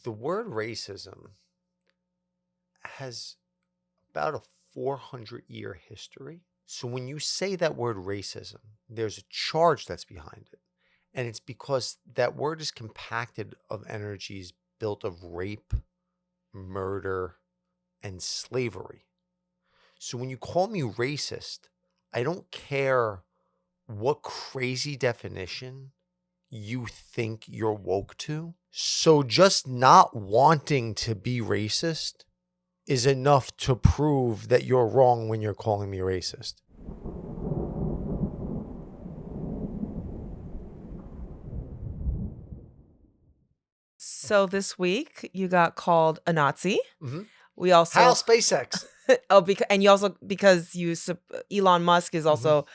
The word racism has about a 400-year history. So when you say that word racism, there's a charge that's behind it. And it's because that word is compacted of energies built of rape, murder, and slavery. So when you call me racist, I don't care what crazy definition you think you're woke to. So just not wanting to be racist is enough to prove that you're wrong when you're calling me racist. So this week you got called a Nazi. Mm-hmm. We also How SpaceX? and you also because Elon Musk is also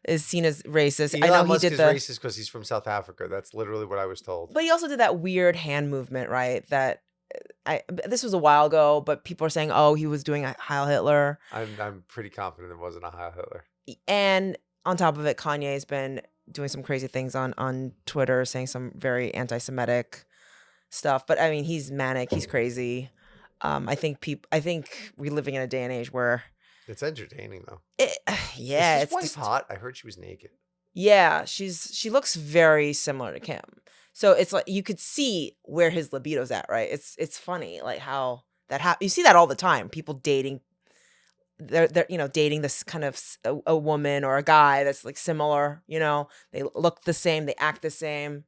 is seen as racist. I know Elon he Musk did is racist because he's from South Africa. That's literally what I was told. but he also did that weird hand movement, right? That this was a while ago, but people are saying, oh, he was doing a Heil Hitler. I'm pretty confident it wasn't a Heil Hitler. And on top of it, Kanye's been doing some crazy things on Twitter, saying some very anti-Semitic stuff. But I mean, he's manic, he's crazy. I think we're living in a day and age where it's entertaining though. Yeah, is his wife hot? I heard she was naked. Yeah, she looks very similar to Kim. So it's like you could see where his libido's at, right? It's funny like how that happens. You see that all the time. People dating, they're dating this kind of a woman or a guy that's like similar. They look the same, they act the same.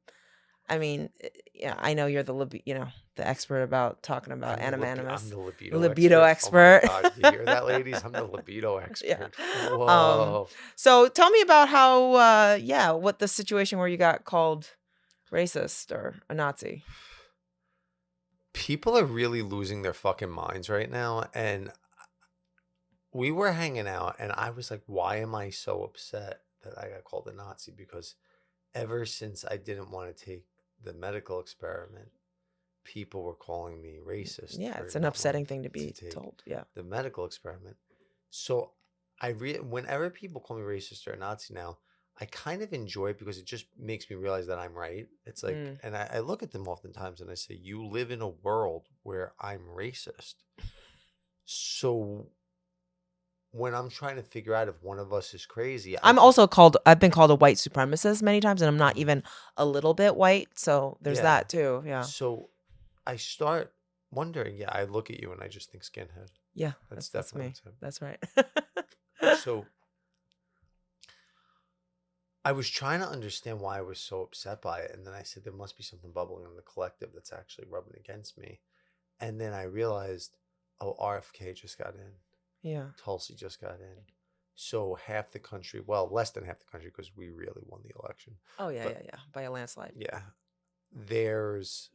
I mean, yeah, I know you're the expert about talking about animanimus. I'm the libido expert. Oh my God, you hear that, ladies? I'm the libido expert. Yeah. Whoa. So tell me about how, what the situation where you got called racist or a Nazi. People are really losing their fucking minds right now, and we were hanging out, and I was like, why am I so upset that I got called a Nazi? Because ever since I didn't want to take the medical experiment, people were calling me racist. Yeah, it's an upsetting thing to be told. Yeah, the medical experiment. So whenever people call me racist or a Nazi now, I kind of enjoy it because it just makes me realize that I'm right. It's like, and I look at them oftentimes and I say, you live in a world where I'm racist. So when I'm trying to figure out if one of us is crazy, I've been called a white supremacist many times, and I'm not even a little bit white. So there's that too. Yeah. So I start wondering, I look at you and I just think skinhead. Yeah, that's me. That's right. So I was trying to understand why I was so upset by it. And then I said, there must be something bubbling in the collective that's actually rubbing against me. And then I realized, oh, RFK just got in. Yeah. Tulsi just got in. So half the country, well, less than half the country, because we really won the election. Oh, yeah, yeah. By a landslide. Yeah. Is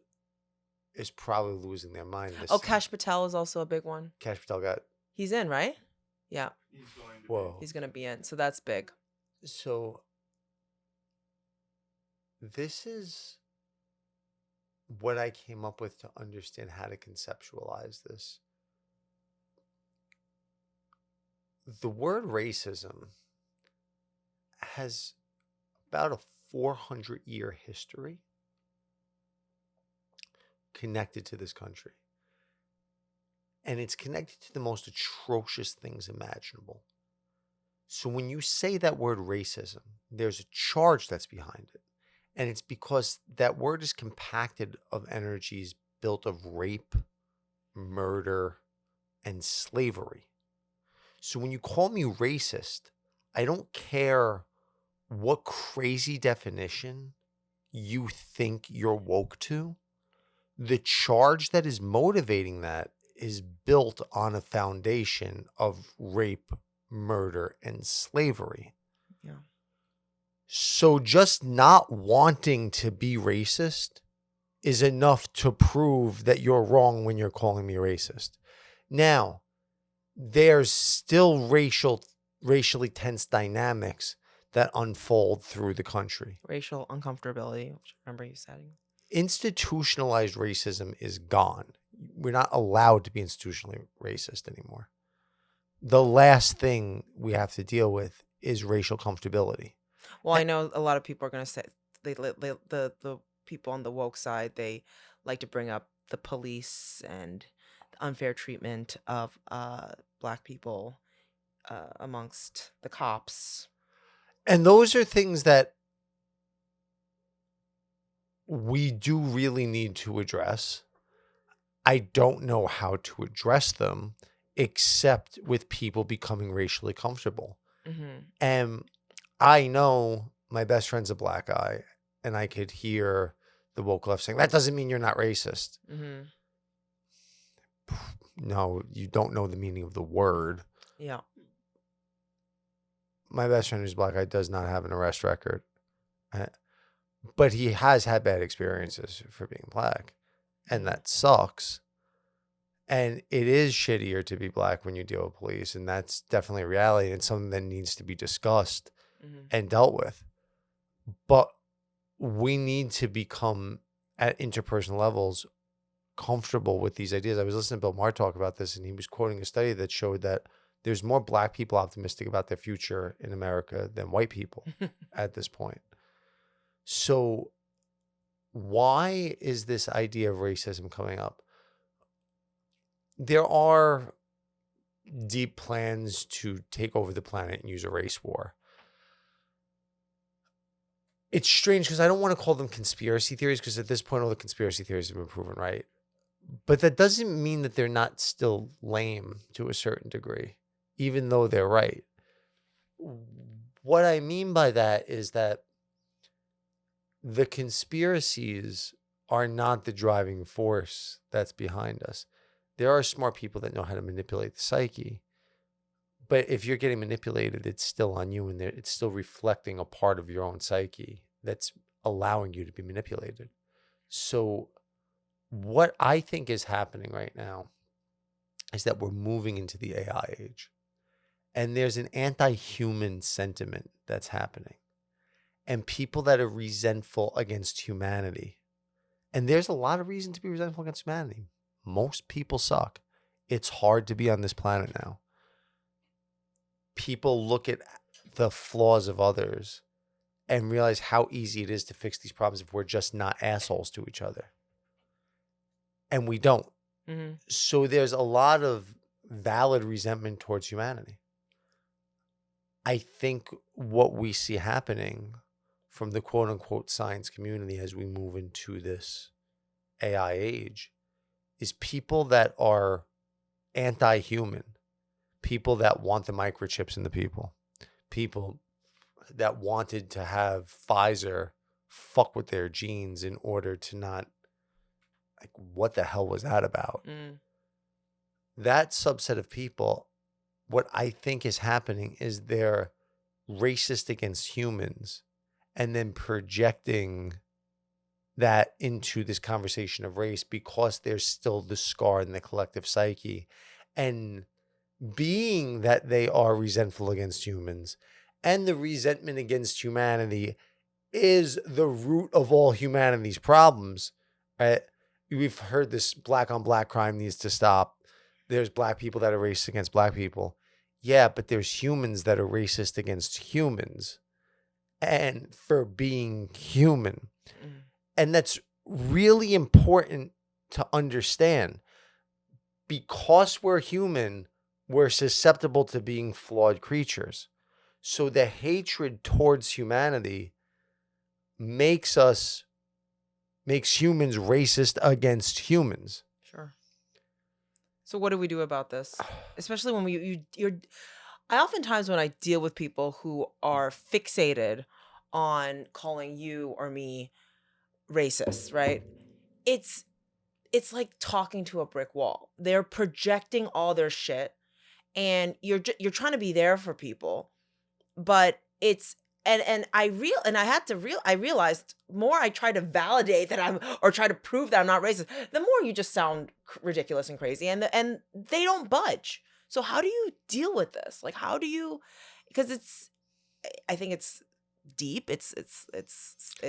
probably losing their mind. Kash Patel is also a big one. Kash Patel he's in, right? Yeah. He's going to be in. So that's big. So this is what I came up with to understand how to conceptualize this. The word racism has about a 400-year history connected to this country. And it's connected to the most atrocious things imaginable. So when you say that word racism, there's a charge that's behind it. And it's because that word is compacted of energies built of rape, murder, and slavery. So when you call me racist, I don't care what crazy definition you think you're woke to. The charge that is motivating that is built on a foundation of rape, murder, and slavery. Yeah. So just not wanting to be racist is enough to prove that you're wrong when you're calling me racist. Now, there's still racially tense dynamics that unfold through the country. Racial uncomfortability, which I remember you saying. Institutionalized racism is gone. We're not allowed to be institutionally racist anymore. The last thing we have to deal with is racial comfortability. Well, I know a lot of people are going to say the people on the woke side, they like to bring up the police and unfair treatment of Black people amongst the cops. And those are things that we do really need to address. I don't know how to address them except with people becoming racially comfortable. Mm-hmm. And I know my best friend's a Black guy, and I could hear the woke left saying, that doesn't mean you're not racist. Mm-hmm. No, you don't know the meaning of the word. Yeah. My best friend who's Black guy does not have an arrest record, but he has had bad experiences for being Black, and that sucks. And it is shittier to be Black when you deal with police, and that's definitely a reality and something that needs to be discussed and dealt with. But we need to become, at interpersonal levels, comfortable with these ideas. I was listening to Bill Maher talk about this, and he was quoting a study that showed that there's more Black people optimistic about their future in America than white people at this point. So why is this idea of racism coming up? There are deep plans to take over the planet and use a race war. It's strange because I don't want to call them conspiracy theories, because at this point all the conspiracy theories have been proven right. But that doesn't mean that they're not still lame to a certain degree, even though they're right. What I mean by that is that the conspiracies are not the driving force that's behind us. There are smart people that know how to manipulate the psyche. But if you're getting manipulated, it's still on you, and it's still reflecting a part of your own psyche that's allowing you to be manipulated. So what I think is happening right now is that we're moving into the AI age. And there's an anti-human sentiment that's happening. And people that are resentful against humanity. And there's a lot of reason to be resentful against humanity. Most people suck. It's hard to be on this planet now. People look at the flaws of others and realize how easy it is to fix these problems if we're just not assholes to each other. And we don't. Mm-hmm. So there's a lot of valid resentment towards humanity. I think what we see happening from the quote unquote science community as we move into this AI age is people that are anti-human, people that want the microchips in the people that wanted to have Pfizer fuck with their genes in order to not, like, what the hell was that about? That subset of people, what I think is happening is they're racist against humans and then projecting that into this conversation of race because there's still the scar in the collective psyche. And being that they are resentful against humans, and the resentment against humanity is the root of all humanity's problems, right? We've heard this Black on Black crime needs to stop. There's Black people that are racist against Black people. Yeah, but there's humans that are racist against humans and for being human. And that's really important to understand. Because we're human, we're susceptible to being flawed creatures. So the hatred towards humanity makes humans racist against humans. Sure. So what do we do about this? Especially when I oftentimes when I deal with people who are fixated on calling you or me racist, right? It's like talking to a brick wall. They're projecting all their shit, and you're trying to be there for people, but it's I realized more I try to validate that or try to prove that I'm not racist, the more you just sound ridiculous and crazy, and they don't budge. So how do you deal with this? Like, how do you? Because I think it's deep. It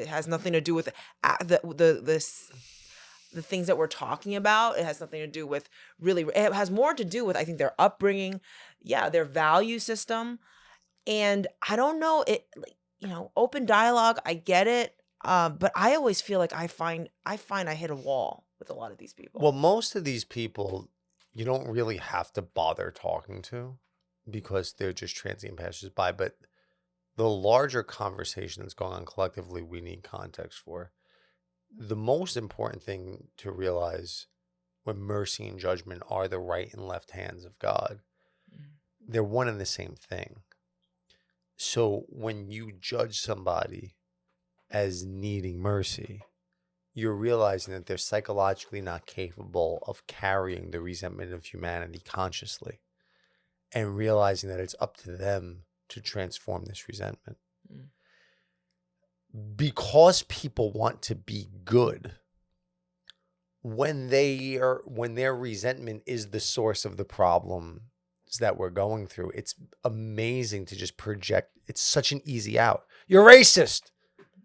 has nothing to do with the things that we're talking about. It has nothing to do with it has more to do with, I think, their upbringing, their value system. And I don't know, open dialogue, I get it. But I always feel like I find I hit a wall. with a lot of these people. Well, most of these people, you don't really have to bother talking to because they're just transient passers-by. But the larger conversation that's going on collectively, we need context for. The most important thing to realize when mercy and judgment are the right and left hands of God, they're one and the same thing. So when you judge somebody as needing mercy, you're realizing that they're psychologically not capable of carrying the resentment of humanity consciously, and realizing that it's up to them to transform this resentment. Because people want to be good, when their resentment is the source of the problem that we're going through, it's amazing to just project. It's such an easy out. You're racist.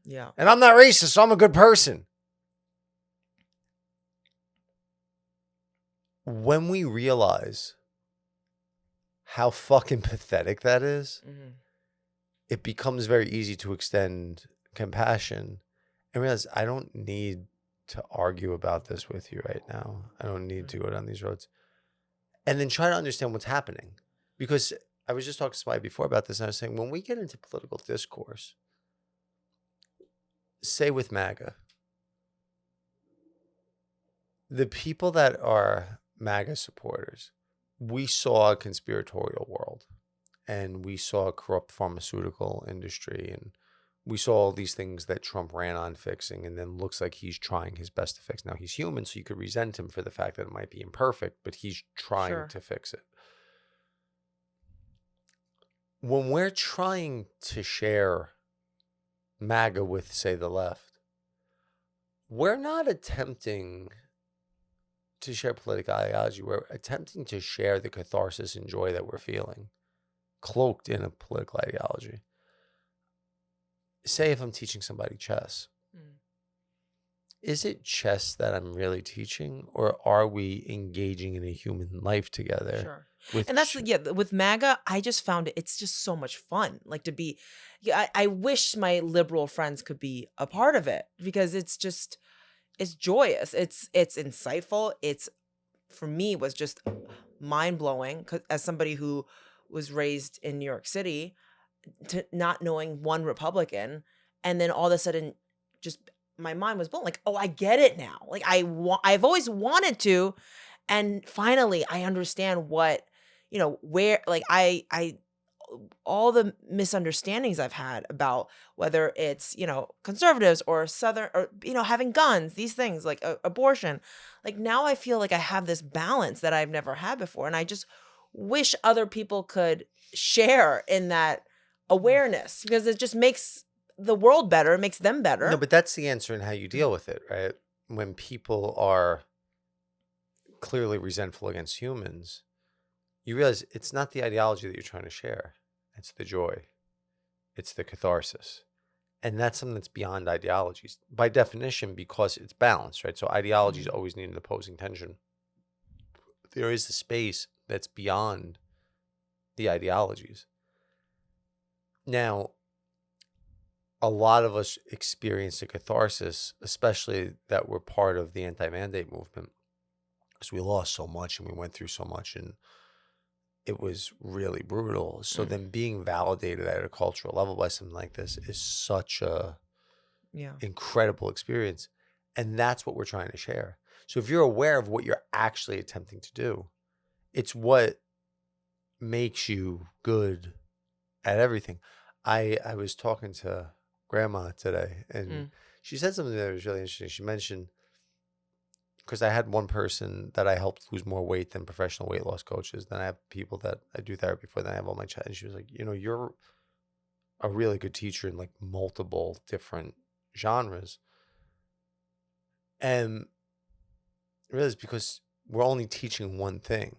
Yeah. And I'm not racist, so I'm a good person. When we realize how fucking pathetic that is, it becomes very easy to extend compassion and realize I don't need to argue about this with you right now. I don't need to go down these roads. And then try to understand what's happening. Because I was just talking to somebody before about this, and I was saying, when we get into political discourse, say with MAGA, the people that are MAGA supporters, we saw a conspiratorial world, and we saw a corrupt pharmaceutical industry, and we saw all these things that Trump ran on fixing, and then looks like he's trying his best to fix. Now, he's human, so you could resent him for the fact that it might be imperfect, but he's trying to fix it. When we're trying to share MAGA with, say, the left, we're not attempting to share political ideology. We're attempting to share the catharsis and joy that we're feeling, cloaked in a political ideology. Say if I'm teaching somebody chess, is it chess that I'm really teaching, or are we engaging in a human life together? Sure. And that's with MAGA, I just found it's just so much fun. Like to be, I wish my liberal friends could be a part of it, because it's joyous. It's insightful. It's, for me, was just mind blowing, as somebody who was raised in New York City, to not knowing one Republican, and then all of a sudden, just my mind was blown. Like, oh, I get it now. Like I've always wanted to, and finally I understand what, where, like I all the misunderstandings I've had about whether it's, conservatives or Southern, or, having guns, these things like abortion. Like now I feel like I have this balance that I've never had before. And I just wish other people could share in that awareness, because it just makes the world better. It makes them better. No, but that's the answer in how you deal with it, right? When people are clearly resentful against humans, you realize it's not the ideology that you're trying to share. It's the joy. It's the catharsis. And that's something that's beyond ideologies by definition, because it's balanced, right? So ideologies always need an opposing tension. There is a space that's beyond the ideologies. Now, a lot of us experienced a catharsis, especially that we're part of the anti-mandate movement, because we lost so much and we went through so much, and it was really brutal. So then being validated at a cultural level by something like this is such a incredible experience. And that's what we're trying to share. So if you're aware of what you're actually attempting to do, it's what makes you good at everything. I was talking to Grandma today, and she said something that was really interesting. She mentioned, because I had one person that I helped lose more weight than professional weight loss coaches. Then I have people that I do therapy for. Then I have all my chat. And she was like, you're a really good teacher in like multiple different genres. And it really is because we're only teaching one thing,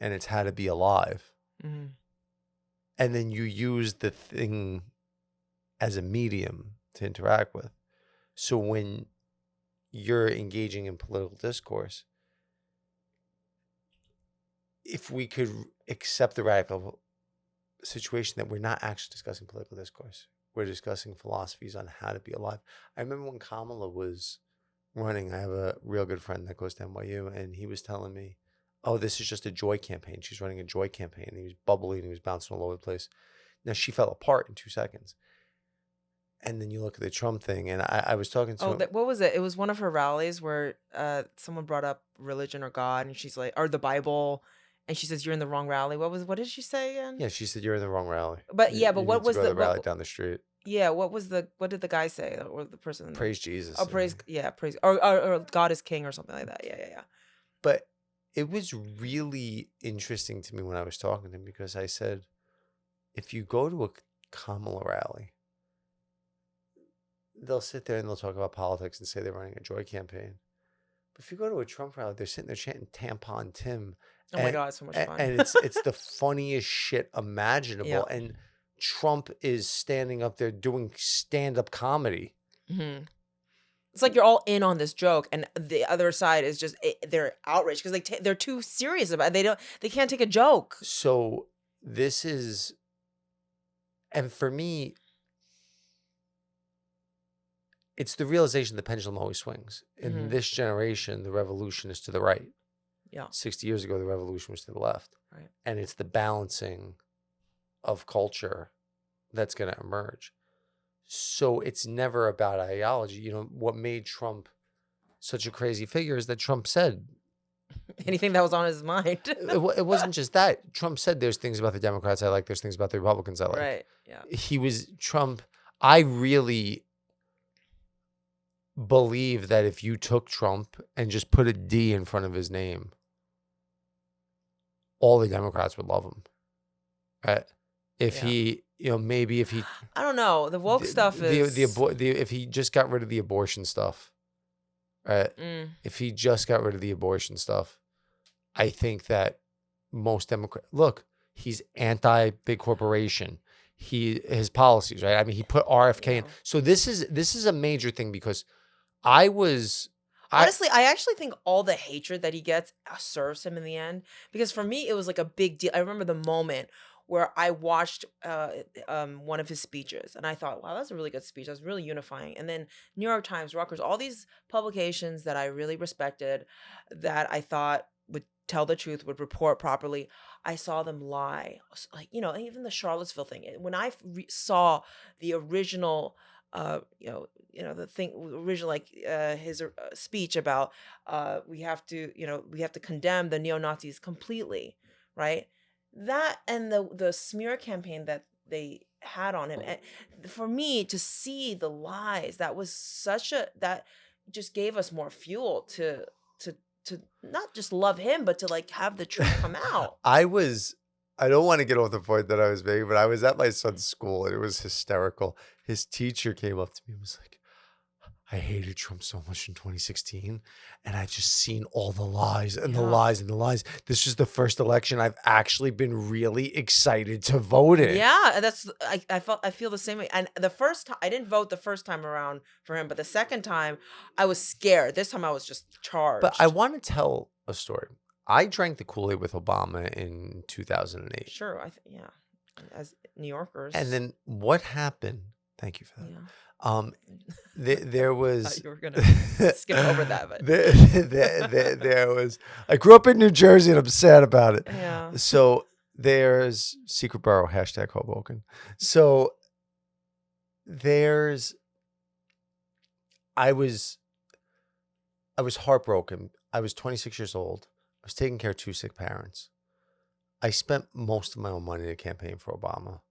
and it's how to be alive. And then you use the thing as a medium to interact with. So when you're engaging in political discourse, if we could accept the radical situation that we're not actually discussing political discourse, we're discussing philosophies on how to be alive. I remember when Kamala was running, I have a real good friend that goes to NYU, and he was telling me, oh, this is just a joy campaign. She's running a joy campaign. And he was bubbly and he was bouncing all over the place. Now, she fell apart in 2 seconds. And then you look at the Trump thing, and I was talking to Oh, him. what was it? It was one of her rallies where someone brought up religion or God, and she's like, or the Bible, and she says, "You're in the wrong rally." What did she say again? Yeah, she said, you're in the wrong rally. But You, yeah, but you what need to was go to the the rally what? down the street. Yeah, what did the guy say, or the person in the? Praise Jesus. Oh, praise, yeah, praise, or God is king or something like that. Yeah, yeah, yeah. But it was really interesting to me when I was talking to him, because I said, if you go to a Kamala rally, they'll sit there and they'll talk about politics and say they're running a joy campaign. But if you go to a Trump rally, they're sitting there chanting "Tampon Tim," Oh my God, it's so much fun. and it's the funniest shit imaginable. Yeah. And Trump is standing up there doing stand-up comedy. hmm It's like you're all in on this joke, and the other side is just they're outraged because they're too serious about it. They can't take a joke. So this is, and for me, it's the realization the pendulum always swings. In Mhm. this generation, the revolution is to the right. Yeah. 60 years ago, the revolution was to the left. Right. And it's the balancing of culture that's going to emerge. So it's never about ideology. You know, what made Trump such a crazy figure is that Trump said, Anything that was on his mind. it wasn't just that. Trump said, there's things about the Democrats I like, there's things about the Republicans I like. Right. Yeah. He was Trump. I really believe that if you took Trump and just put a D in front of his name, all the Democrats would love him. Right? If Yeah. he, maybe if he, I don't know. The woke stuff is. if he just got rid of the abortion stuff, right? If he just got rid of the abortion stuff, I think that most Democrats, look, he's anti big corporation. His policies, right? I mean, he put RFK in. Yeah. So this is a major thing, because Honestly, I actually think all the hatred that he gets serves him in the end. Because for me, it was like a big deal. I remember the moment where I watched one of his speeches, and I thought, wow, that's a really good speech. That's really unifying. And then New York Times, Rutgers, all these publications that I really respected, that I thought would tell the truth, would report properly, I saw them lie. Like, even the Charlottesville thing. When I saw the original the thing original, like his speech about we have to condemn the neo-Nazis completely, right? That and the smear campaign that they had on him, and for me to see the lies, that just gave us more fuel to not just love him, but to like have the truth come out. I don't want to get off the point that I was making, but I was at my son's school and it was hysterical. His teacher came up to me and was like, I hated Trump so much in 2016, and I just seen all the lies and the Yeah. lies and the lies. This is the first election I've actually been really excited to vote in. Yeah, I feel the same way. And the first time I didn't vote the first time around for him, but the second time I was scared. This time I was just charged. But I want to tell a story. I drank the Kool-Aid with Obama in 2008. Sure, yeah, as New Yorkers. And then what happened? Thank you for that. Yeah. There was. I thought you were gonna skip over that, but there was. I grew up in New Jersey and I'm sad about it. yeah. So there's Secret Borough, hashtag Hoboken. So I was heartbroken. I was 26 years old. I was taking care of 2 sick parents. I spent most of my own money to campaign for Obama.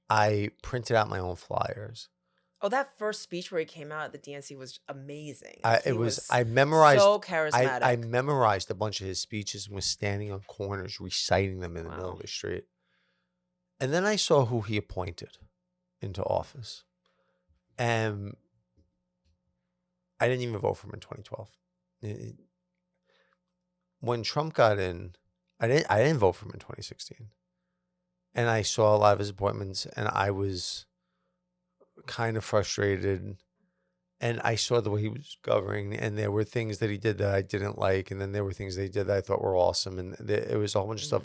I printed out my own flyers. Oh, that first speech where he came out at the DNC was amazing. I memorized so charismatic. I memorized a bunch of his speeches and was standing on corners reciting them in the middle of the street. And then I saw who he appointed into office. And I didn't even vote for him in 2012. When Trump got in, I didn't vote for him in 2016. And I saw a lot of his appointments, and I was kind of frustrated. And I saw the way he was governing, and there were things that he did that I didn't like, and then there were things that he did that I thought were awesome, and it was a whole bunch of stuff.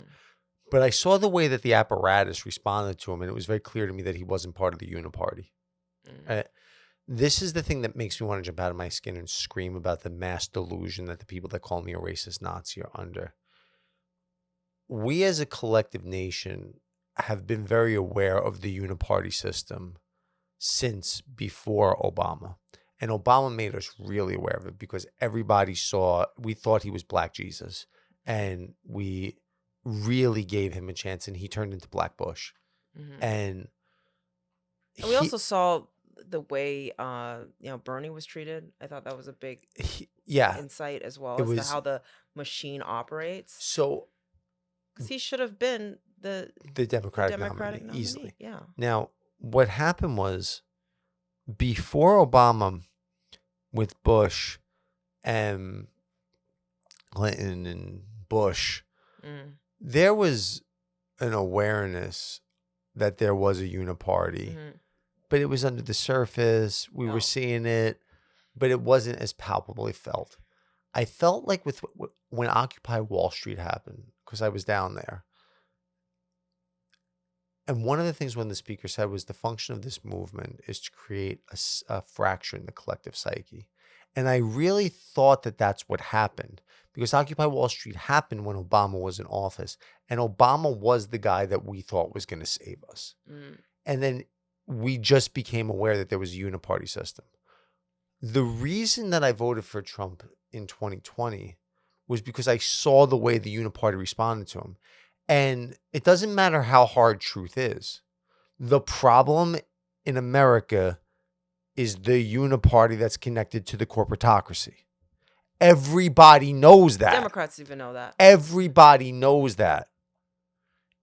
But I saw the way that the apparatus responded to him, and it was very clear to me that he wasn't part of the uniparty. Right? This is the thing that makes me want to jump out of my skin and scream about the mass delusion that the people that call me a racist Nazi are under. We as a collective nation have been very aware of the uniparty system since before Obama. And Obama made us really aware of it because we thought he was Black Jesus. And we really gave him a chance, and he turned into Black Bush. Mhm. And we also saw the way Bernie was treated. I thought that was a big insight as well as to how the machine operates. So, because he should have been the Democratic nominee easily. Yeah. Now, what happened was before Obama, with Bush and Clinton and Bush, there was an awareness that there was a uniparty, but it was under the surface. We were seeing it, but it wasn't as palpably felt. I felt like when Occupy Wall Street happened, because I was down there. And one of the things when the speaker said was the function of this movement is to create a fracture in the collective psyche. And I really thought that that's what happened, because Occupy Wall Street happened when Obama was in office. And Obama was the guy that we thought was going to save us. And then we just became aware that there was a uniparty system. The reason that I voted for Trump in 2020 was because I saw the way the uniparty responded to him. And it doesn't matter how hard truth is. The problem in America is the uniparty that's connected to the corporatocracy. Everybody knows that. Democrats even know that. Everybody knows that.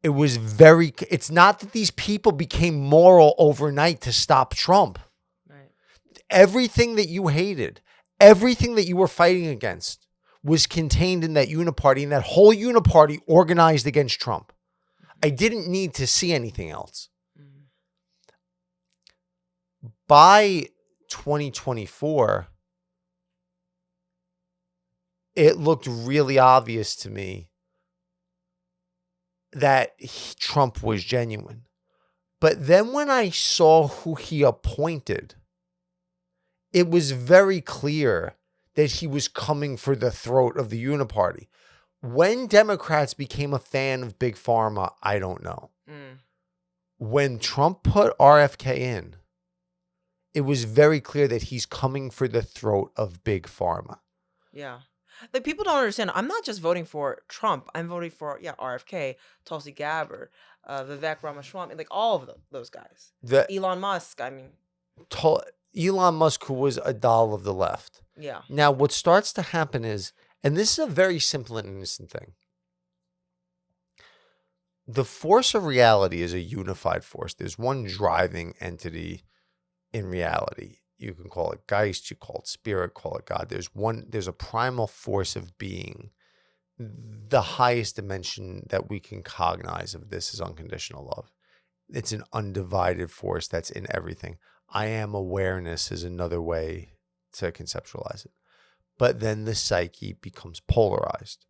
It's not that these people became moral overnight to stop Trump. Right. Everything that you hated, everything that you were fighting against was contained in that uniparty, and that whole uniparty organized against Trump. I didn't need to see anything else. By 2024, it looked really obvious to me that Trump was genuine. But then when I saw who he appointed, it was very clear that he was coming for the throat of the uniparty. When Democrats became a fan of Big Pharma, I don't know. When Trump put RFK in, it was very clear that he's coming for the throat of Big Pharma. Yeah. Like, people don't understand. I'm not just voting for Trump. I'm voting for, RFK, Tulsi Gabbard, Vivek Ramaswamy, like all of those guys. Elon Musk, I mean. Elon Musk, who was a doll of the left. Yeah. Now, what starts to happen is, and this is a very simple and innocent thing. The force of reality is a unified force. There's one driving entity in reality. You can call it Geist, you call it spirit, call it God. There's a primal force of being. The highest dimension that we can cognize of this is unconditional love. It's an undivided force that's in everything. I am awareness is another way to conceptualize it. But then the psyche becomes polarized.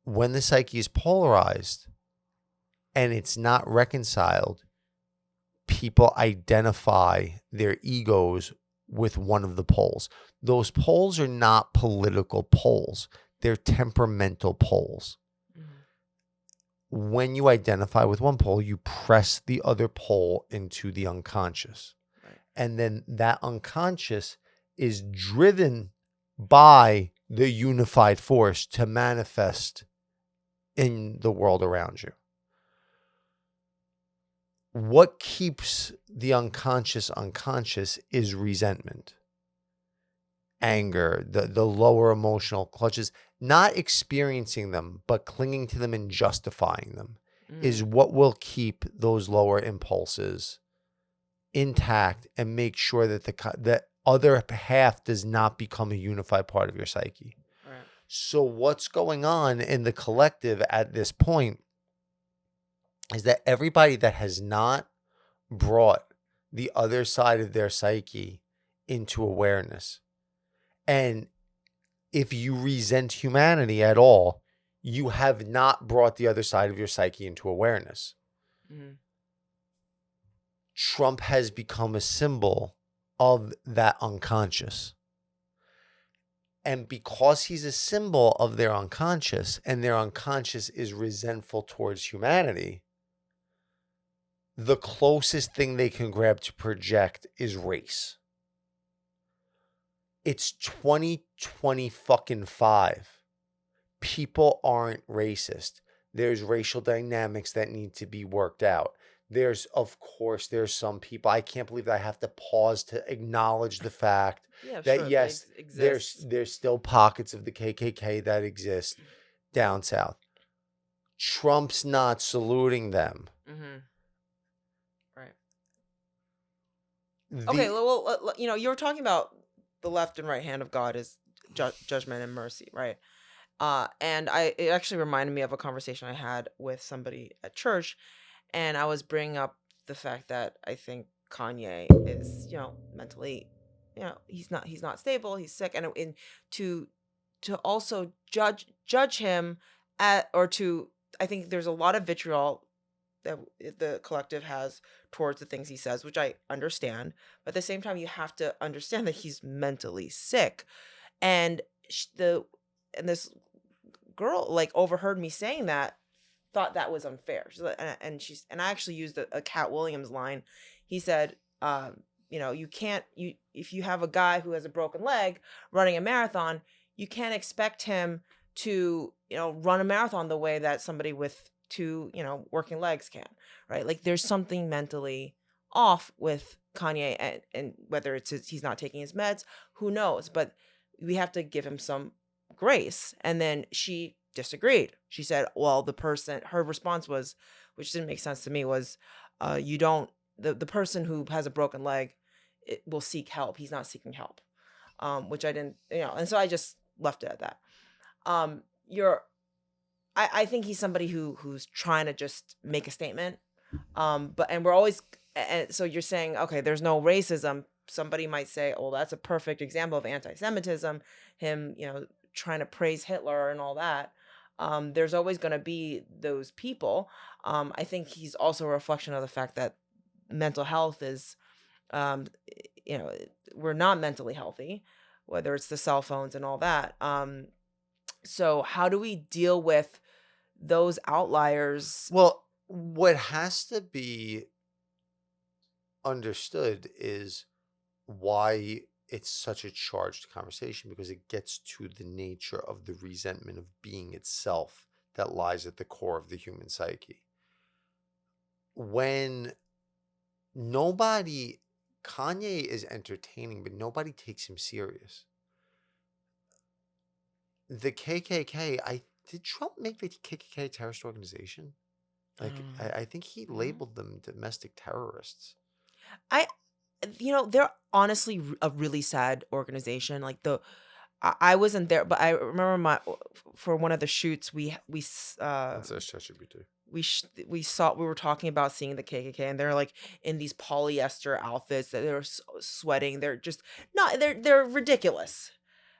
When the psyche is polarized and it's not reconciled, people identify their egos with one of the poles. Those poles are not political poles. They're temperamental poles. When you identify with one pole, you press the other pole into the unconscious. Right. And then that unconscious is driven by the unified force to manifest in the world around you. What keeps the unconscious is resentment, anger, the lower emotional clutches. Not experiencing them, but clinging to them and justifying them is what will keep those lower impulses intact and make sure that the other half does not become a unified part of your psyche. Right. So what's going on in the collective at this point is that everybody that has not brought the other side of their psyche into awareness, and if you resent humanity at all, you have not brought the other side of your psyche into awareness. Trump has become a symbol of that unconscious. And because he's a symbol of their unconscious, and their unconscious is resentful towards humanity, the closest thing they can grab to project is race. It's 2020 fucking 5. People aren't racist. There's racial dynamics that need to be worked out. Of course, there's some people. I can't believe that I have to pause to acknowledge the fact Yeah, that sure, they yes, exist. there's still pockets of the KKK that exist down south. Trump's not saluting them. Mm-hmm. Right. Okay. The Well, you were talking about the left and right hand of God is judgment and mercy, right? And it actually reminded me of a conversation I had with somebody at church, and I was bringing up the fact that I think Kanye is, mentally, he's not stable, he's sick, and to also judge him or to I think there's a lot of vitriol that the collective has towards the things he says, which I understand, but at the same time you have to understand that he's mentally sick, and the and this girl like overheard me saying that, thought that was unfair. She's like, and I actually used a Cat Williams line. He said, you can't if you have a guy who has a broken leg running a marathon, you can't expect him to run a marathon the way that somebody with two working legs can, right? Like there's something mentally off with Kanye, and whether he's not taking his meds, who knows? But we have to give him some grace. And then she disagreed. She said, well, her response was, which didn't make sense to me, was, you don't, the person who has a broken leg will seek help. He's not seeking help. Which I didn't, and so I just left it at that. I think he's somebody who's trying to just make a statement. And we're always, and so you're saying, okay, there's no racism. Somebody might say, oh, that's a perfect example of anti-Semitism, him, trying to praise Hitler and all that. There's always going to be those people. I think he's also a reflection of the fact that mental health is, we're not mentally healthy, whether it's the cell phones and all that. So how do we deal with those outliers? Well, what has to be understood is why it's such a charged conversation, because it gets to the nature of the resentment of being itself that lies at the core of the human psyche. When Kanye is entertaining, but nobody takes him serious. The KKK, did Trump make the KKK a terrorist organization? Like, I think he labeled them domestic terrorists. They're honestly a really sad organization. Like I wasn't there, but I remember for one of the shoots That's ChatGPT. we were talking about seeing the KKK, and they're like in these polyester outfits that they're sweating. They're just not. They're ridiculous.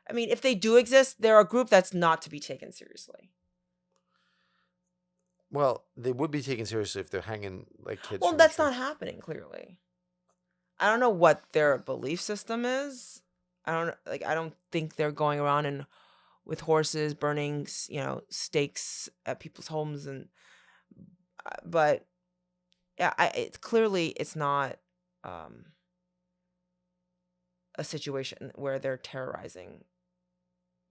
I mean, if they do exist, they're a group that's not to be taken seriously. Well, they would be taken seriously if they're hanging like kids. Well, that's not happening. Clearly, I don't know what their belief system is. I don't think they're going around and with horses burning, stakes at people's homes, but yeah, it's not a situation where they're terrorizing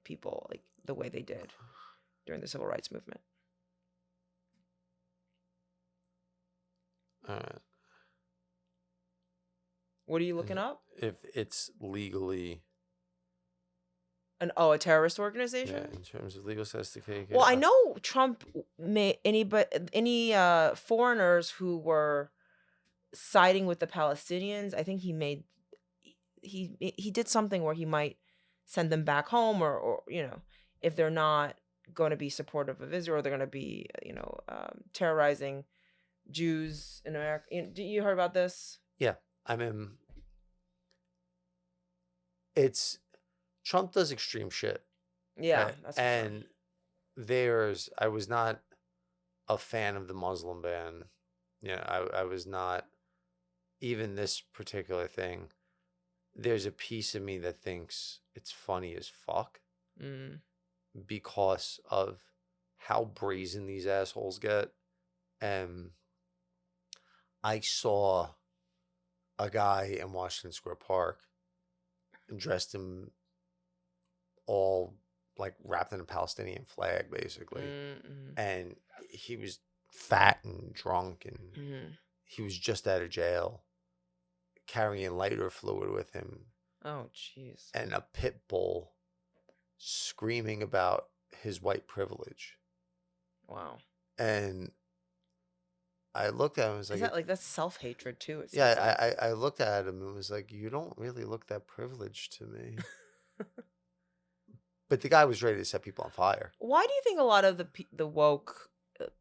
people like the way they did during the civil rights movement. What are you looking up? If it's legally a terrorist organization? Yeah, in terms of legal status, the KKK. Well, I know Trump made any foreigners who were siding with the Palestinians. I think he did something where he might send them back home, or if they're not going to be supportive of Israel, they're going to be terrorizing Jews in America. You heard about this? Yeah, I mean, Trump does extreme shit. Yeah, that's and I was not a fan of the Muslim ban. Yeah, I was not even this particular thing, there's a piece of me that thinks it's funny as fuck Mm. because of how brazen these assholes get. And I saw a guy in Washington Square Park dressed in all like wrapped in a Palestinian flag, basically. Mm. And he was fat and drunk, and Mm. he was just out of jail, carrying lighter fluid with him, Oh, jeez. and a pit bull screaming about his white privilege. Wow. And I looked at him and was Is like, that like that's self-hatred too, it seems like. yeah, I looked at him and was like, you don't really look that privileged to me. But the guy was ready to set people on fire. Why do you think a lot of the woke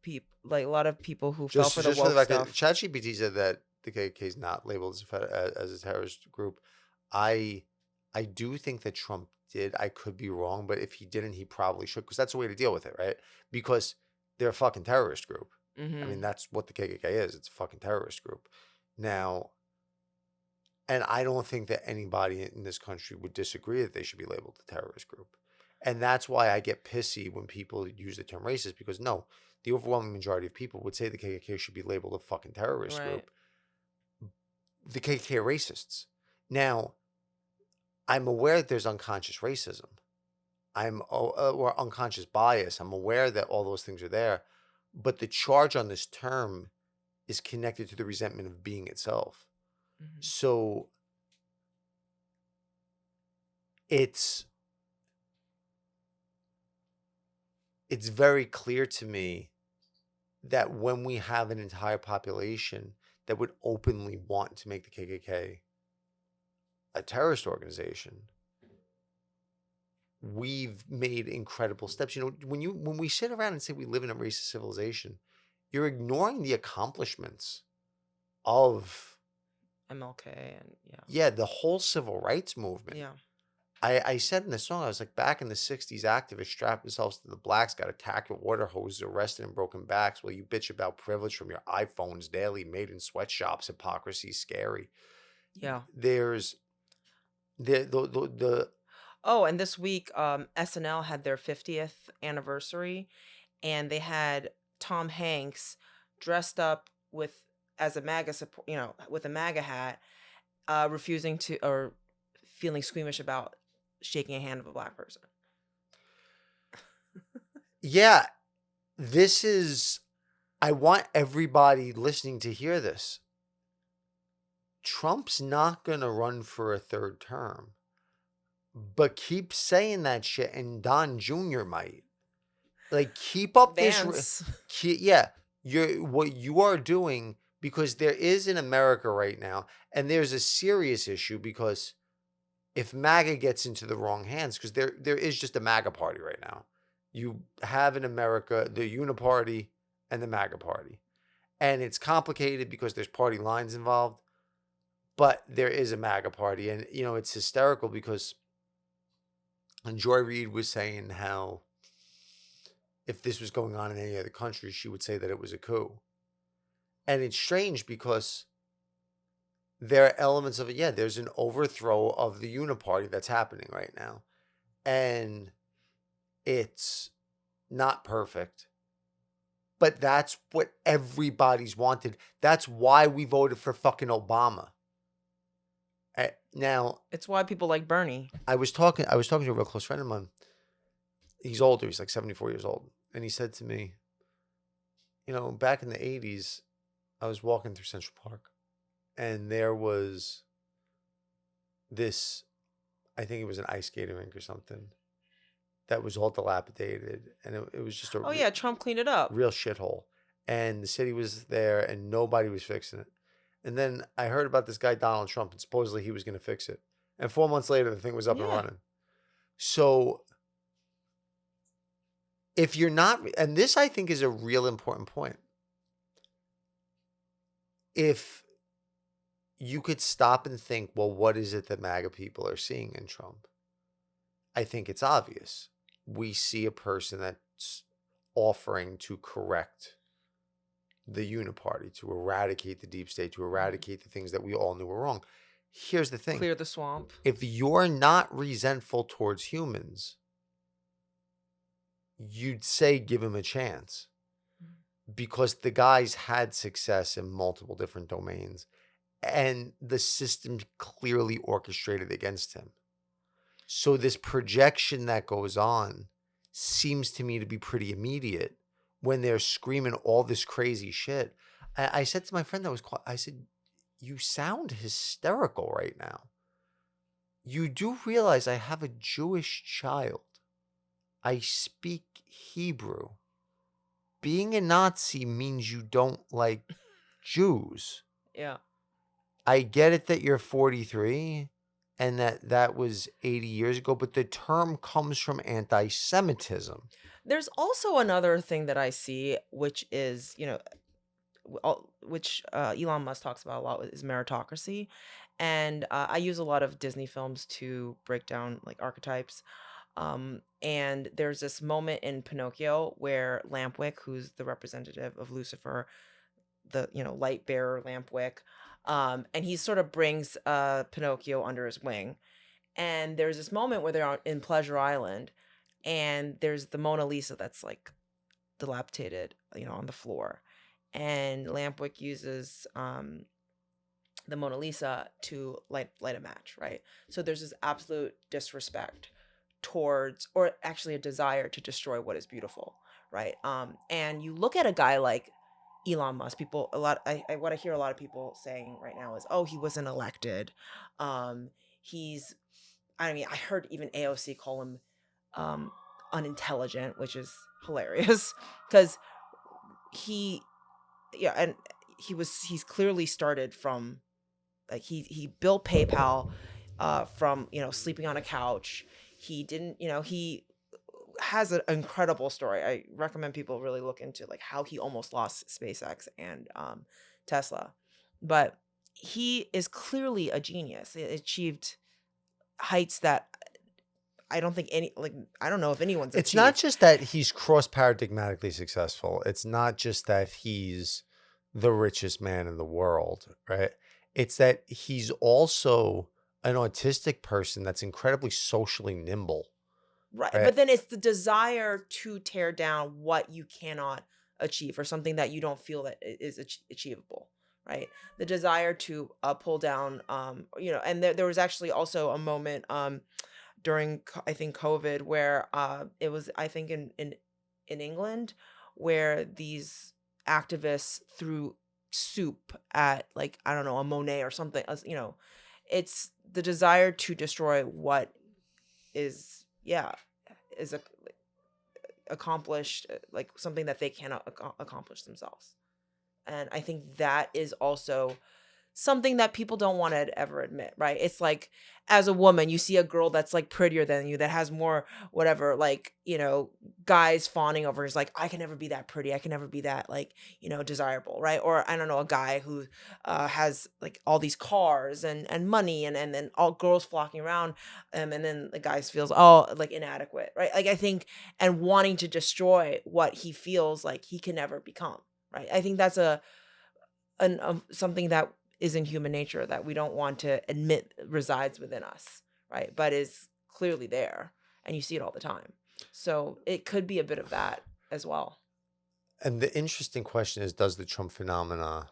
people, like a lot of people who fell for the Just for the woke record, stuff? ChatGPT said that the KKK is not labeled as a terrorist group. I I do think that Trump did. I could be wrong, but if he didn't, he probably should, because that's a way to deal with it, right? Because they're a fucking terrorist group. I mean, Mm-hmm. that's what the KKK is. It's a fucking terrorist group. Now, and I don't think that anybody in this country would disagree that they should be labeled a terrorist group. And that's why I get pissy when people use the term racist, because no, the overwhelming majority of people would say the KKK should be labeled a fucking terrorist Right. group. The KKK are racists. Now, I'm aware that there's unconscious racism. Or unconscious bias. I'm aware that all those things are there, but the charge on this term is connected to the resentment of being itself. Mm-hmm. So it's very clear to me that when we have an entire population that would openly want to make the KKK a terrorist organization, we've made incredible steps. You know, when we sit around and say we live in a racist civilization, you're ignoring the accomplishments of MLK and the whole civil rights movement. yeah. I said in the song, I was like, back in the 60s, activists strapped themselves to the blacks, got attacked with water hoses, arrested and broken backs. While you bitch about privilege from your iPhones daily, made in sweatshops, hypocrisy scary. Yeah. There's the Oh, and this week, SNL had their 50th anniversary, and they had Tom Hanks dressed up with as a MAGA support, with a MAGA hat, refusing to or feeling squeamish about shaking a hand of a black person. yeah, this is, I want everybody listening to hear this. Trump's not going to run for a third term, but keep saying that shit, and Don Jr. might. Like, keep up this. Vance. Yeah, what you are doing, because there is in America right now, and there's a serious issue, because if MAGA gets into the wrong hands, because there is just a MAGA party right now. You have in America the Uniparty and the MAGA party. And it's complicated because there's party lines involved, but there is a MAGA party. And, it's hysterical because Joy Reid was saying how if this was going on in any other country, she would say that it was a coup. And it's strange because there are elements of it. Yeah, there's an overthrow of the Uniparty that's happening right now. And it's not perfect. But that's what everybody's wanted. That's why we voted for fucking Obama. Now, It's why people like Bernie. I was talking to a real close friend of mine. He's older. He's like 74 years old. And he said to me, back in the 80s, I was walking through Central Park, and there was this, I think it was an ice skating rink or something, that was all dilapidated. And it was just Oh yeah, Trump cleaned it up. real shithole. And the city was there, and nobody was fixing it. And then I heard about this guy, Donald Trump, and supposedly he was going to fix it. And 4 months later, the thing was up and Yeah. running. So if you're not, and this I think is a real important point, if you could stop and think, well, what is it that MAGA people are seeing in Trump? I think it's obvious. We see a person that's offering to correct the uniparty, to eradicate the deep state, to eradicate the things that we all knew were wrong. Here's the thing. Clear the swamp. If you're not resentful towards humans, you'd say give him a chance, because the guy's had success in multiple different domains and the system clearly orchestrated against him. So this projection that goes on seems to me to be pretty immediate when they're screaming all this crazy shit. I said to my friend that was called, I said, you sound hysterical right now. You do realize I have a Jewish child. I speak Hebrew. Being a Nazi means you don't like Jews. Yeah. I get it that you're 43 and that was 80 years ago, but the term comes from anti-Semitism. There's also another thing that I see, which is, which Elon Musk talks about a lot, is meritocracy. And I use a lot of Disney films to break down like archetypes. And there's this moment in Pinocchio where Lampwick, who's the representative of Lucifer, the light bearer Lampwick, and he sort of brings Pinocchio under his wing. And there's this moment where they're in Pleasure Island, and there's the Mona Lisa that's like dilapidated, on the floor, and Lampwick uses the Mona Lisa to light a match, right? So there's this absolute disrespect towards, or actually a desire to destroy what is beautiful, right? And you look at a guy like Elon Musk, people what I hear a lot of people saying right now is, oh, he wasn't elected. He's, I mean, I heard even AOC call him unintelligent, which is hilarious because and he's clearly started from, like, he built PayPal from sleeping on a couch. He didn't, he has an incredible story. I recommend people really look into like how he almost lost SpaceX and Tesla, but he is clearly a genius. He achieved heights that I don't think I don't know if anyone's It's achieved. not just that he's cross-paradigmatically successful. It's not just that he's the richest man in the world, right? It's that he's also an autistic person that's incredibly socially nimble. Right. Right. But then it's the desire to tear down what you cannot achieve, or something that you don't feel that is achievable, right? The desire to pull down, and there was actually also a moment during, I think, COVID, where it was, I think, in England, where these activists threw soup at, like, I don't know, a Monet or something. It's the desire to destroy what is accomplished, like something that they cannot accomplish themselves. And I think that is also something that people don't want to ever admit, right? It's like, as a woman, you see a girl that's like prettier than you, that has more whatever, like, guys fawning over her, is like, I can never be that pretty, I can never be that, like, desirable, right? Or I don't know, a guy who has like all these cars and money, and then all girls flocking around, and then the guy feels all like inadequate, right? Like, I think, and wanting to destroy what he feels like he can never become, right? I think that's something that is in human nature that we don't want to admit resides within us, right? But is clearly there, and you see it all the time. So it could be a bit of that as well. And the interesting question is, does the Trump phenomena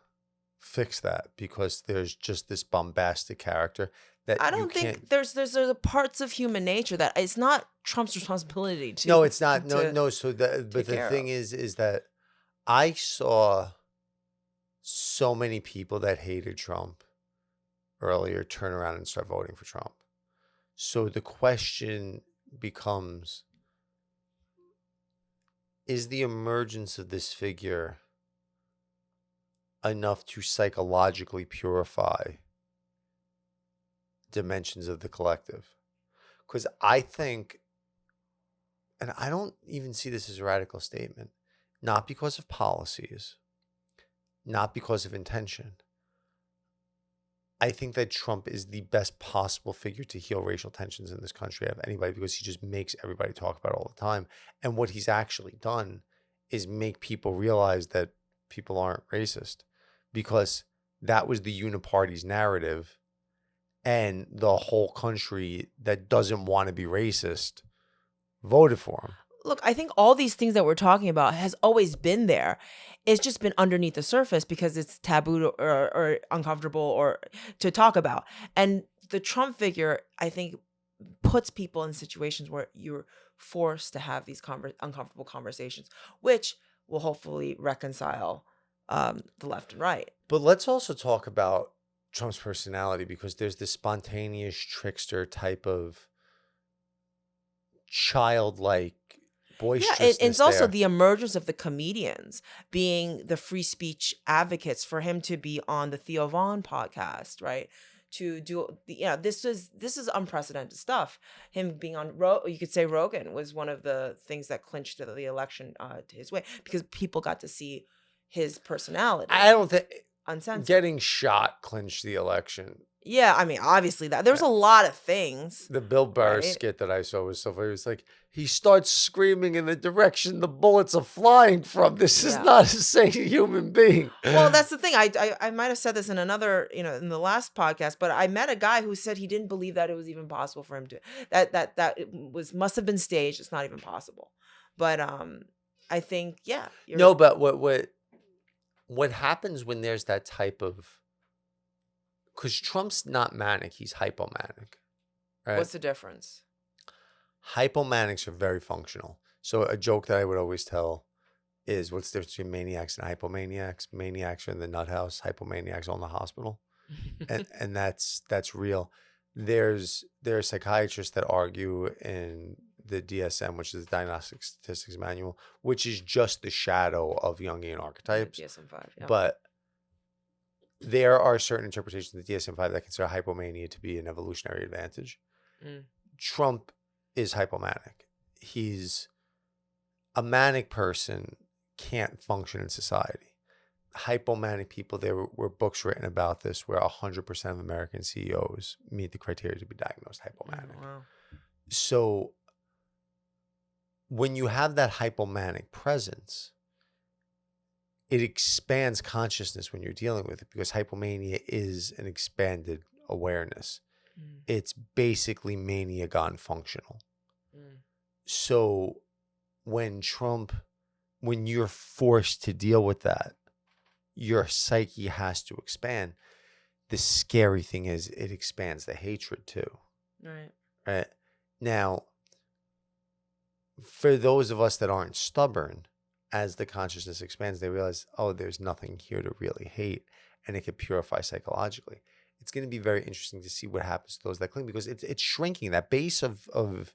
fix that? Because there's just this bombastic character that I you don't can't. think there's a parts of human nature that it's not Trump's responsibility to. No, it's not. to No. So but take the care thing of. is that I saw so many people that hated Trump earlier turn around and start voting for Trump. So the question becomes, is the emergence of this figure enough to psychologically purify dimensions of the collective? Because I think, and I don't even see this as a radical statement, not because of policies, not because of intention. I think that Trump is the best possible figure to heal racial tensions in this country of anybody, because he just makes everybody talk about it all the time. And what he's actually done is make people realize that people aren't racist, because that was the uniparty's narrative, and the whole country that doesn't want to be racist voted for him. Look, I think all these things that we're talking about has always been there. It's just been underneath the surface because it's taboo or uncomfortable or to talk about. And the Trump figure, I think, puts people in situations where you're forced to have these uncomfortable conversations, which will hopefully reconcile the left and right. But let's also talk about Trump's personality, because there's this spontaneous trickster type of childlike Yeah, boisterousness and it's also there. the emergence of the comedians being the free speech advocates for him to be on the Theo Vaughn podcast, right? To do this is unprecedented stuff. Him being on you could say Rogan was one of the things that clinched the election to his way, because people got to see his personality I don't think uncensored. getting shot clinched the election. Yeah, I mean, obviously that there's a lot of things. The Bill Burr Right. skit that I saw was so funny. It was like, he starts screaming in the direction the bullets are flying from. This is Yeah. not a sane human being. Well, that's the thing. I might have said this in another, in the last podcast, but I met a guy who said he didn't believe that it was even possible for him to that it must have been staged. It's not even possible. But I think No, but what happens when there's that type of, because Trump's not manic, he's hypomanic, right? What's the difference? Hypomanics are very functional. So a joke that I would always tell is, what's the difference between maniacs and hypomaniacs? Maniacs are in the nut house, hypomaniacs are in the hospital. and that's real. There are psychiatrists that argue in the DSM, which is the Diagnostic Statistics Manual, which is just the shadow of Jungian archetypes. DSM-5, yeah. But there are certain interpretations of the DSM-5 that consider hypomania to be an evolutionary advantage. Trump is hypomanic. He's a manic person, can't function in society. Hypomanic people, there were books written about this where 100% of American CEOs meet the criteria to be diagnosed hypomanic. Wow. So when you have that hypomanic presence, it expands consciousness when you're dealing with it, because hypomania is an expanded awareness. It's basically mania gone functional. So when you're forced to deal with that, your psyche has to expand. The scary thing is it expands the hatred too. Right? Now, for those of us that aren't stubborn, as the consciousness expands, they realize, oh, there's nothing here to really hate, and it can purify psychologically. It's going to be very interesting to see what happens to those that cling, because it's shrinking. That base of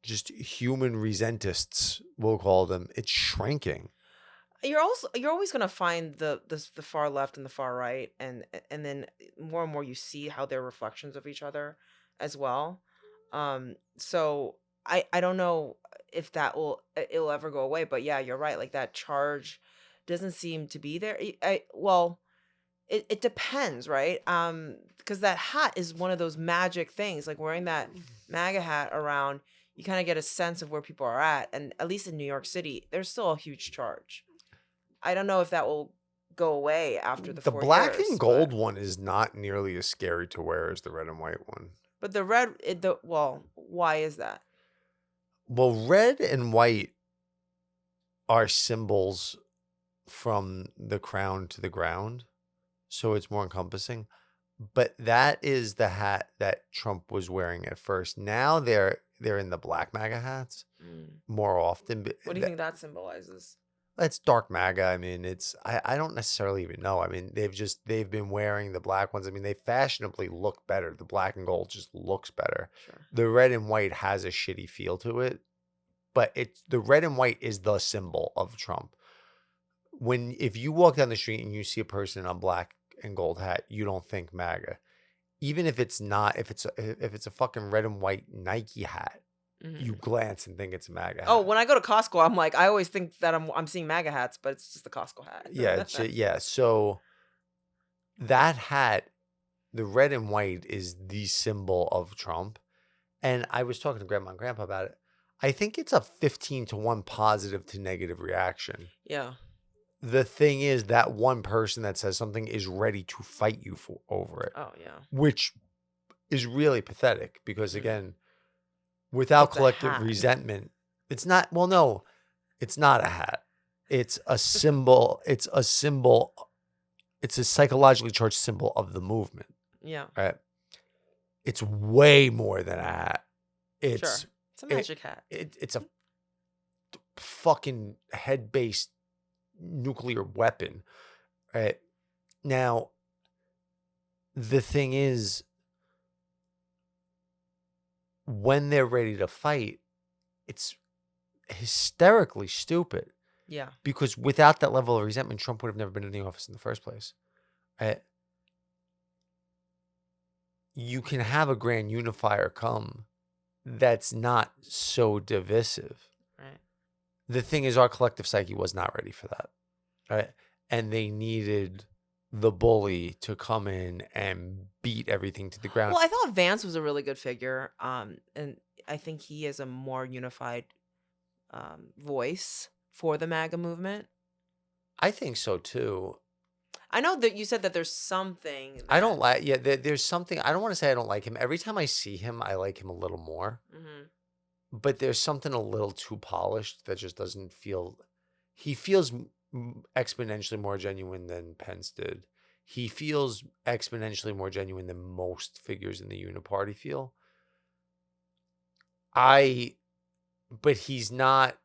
just human resentists, we'll call them, it's shrinking. You're always going to find the far left and the far right, and then more and more you see how they're reflections of each other as well. So I don't know if it'll ever go away, but yeah, you're right. Like, that charge doesn't seem to be there. It depends, right? Because that hat is one of those magic things. Like, wearing that MAGA hat around, you kind of get a sense of where people are at least in New York City, there's still a huge charge. I don't know if that will go away after the 4 black years, and gold one is not nearly as scary to wear as the red and white one. But the why is that? Well, red and white are symbols from the crown to the ground, so it's more encompassing. But that is the hat that Trump was wearing at first. Now they're in the black MAGA hats more often. What do you think that symbolizes? It's dark MAGA. I mean, I don't necessarily even know. I mean, they've been wearing the black ones. I mean, they fashionably look better. The black and gold just looks better. Sure. The red and white has a shitty feel to it, but the red and white is the symbol of Trump. If you walk down the street and you see a person in a black and gold hat, you don't think MAGA. Even if it's not, if it's a fucking red and white Nike hat, you glance and think it's a MAGA hat. Oh, when I go to Costco, I'm like, I always think that I'm seeing MAGA hats, but it's just the Costco hat. Yeah. So that hat, the red and white, is the symbol of Trump. And I was talking to Grandma and Grandpa about it. I think it's a 15-1 positive to negative reaction. Yeah. The thing is that one person that says something is ready to fight you over it, Oh yeah. which is really pathetic because, Mm. again, without It's a collective hat. resentment, it's not, well, no, it's not a hat. It's a symbol. It's a symbol. It's a psychologically charged symbol of the movement, Yeah. right? It's way more than a hat. Sure. It's It's a it, magic hat. it's a fucking head-based nuclear weapon, right? Now, the thing is, when they're ready to fight, it's hysterically stupid Yeah. because without that level of resentment, Trump would have never been in the office in the first place, right? You can have a grand unifier come that's not so divisive. Right. The thing is, our collective psyche was not ready for that, right? And they needed the bully to come in and beat everything to the ground. Well, I thought Vance was a really good figure. And I think he is a more unified voice for the MAGA movement. I think so too. I know that you said that there's something I don't that. like, yeah, there's something, I don't want to say I don't like him. Every time I see him, I like him a little more. Mhm. But there's something a little too polished that just doesn't feel, he feels exponentially more genuine than Pence did. He feels exponentially more genuine than most figures in the Uniparty feel. But he's not,